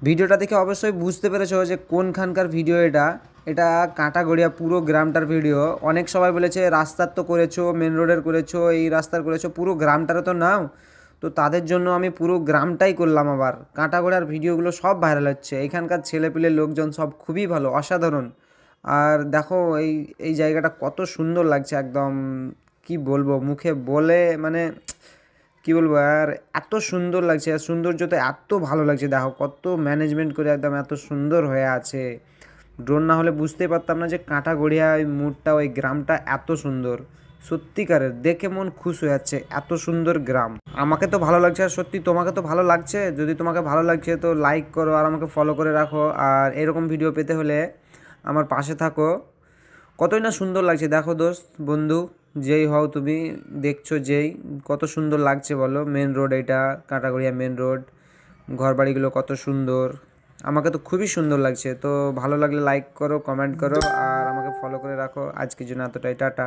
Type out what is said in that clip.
ভিডিওটা দেখে অবশ্যই বুঝতে পেরেছো যে কোনখানকার ভিডিও এটা। এটা কাঁটাগড়িয়া পুরো গ্রামটার ভিডিও। অনেক সবাই বলেছে রাস্তার তো করেছো, মেন রোডের করেছো, এই রাস্তার করেছো, পুরো গ্রামটারও তো নাও। তো তাদের জন্য আমি পুরো গ্রামটাই করলাম। আবার কাঁটাগড়ার ভিডিওগুলো সব ভাইরাল হচ্ছে। এখানকার ছেলেপিলে লোকজন সব খুবই ভালো, অসাধারণ। আর দেখো এই এই জায়গাটা কত সুন্দর লাগছে একদম। কি বলবো, মুখে বলে মানে কি বলবো আর, এত সুন্দর লাগছে। আর সৌন্দর্যটা এত ভালো লাগছে, দেখো কত ম্যানেজমেন্ট করে একদম এত সুন্দর হয়ে আছে। ড্রোন না হলে বুঝতেই পারতাম না যে কাঁটাগড়িয়া ওই মুডটা, ওই গ্রামটা এত সুন্দর। সত্যিকারের দেখে মন খুশ হয়ে যাচ্ছে, এত সুন্দর গ্রাম। আমাকে তো ভালো লাগছে, আর সত্যি তোমাকে তো ভালো লাগছে। যদি তোমাকে ভালো লাগছে তো লাইক করো আর আমাকে ফলো করে রাখো। আর এরকম ভিডিও পেতে হলে আমার পাশে থাকো। কতই না সুন্দর লাগছে দেখো দোস্ত, বন্ধু, যেই হও তুমি, দেখছো যেই, কত সুন্দর লাগছে বলো। মেন রোড এটা, কাঁটাগড়িয়া মেন রোড, ঘরবাড়িগুলো কত সুন্দর। আমাকে তো খুবই সুন্দর লাগছে। তো ভালো লাগলে লাইক করো, কমেন্ট করো আর আমাকে ফলো করে রাখো। আজকের জন্য এতটাই, টাটা।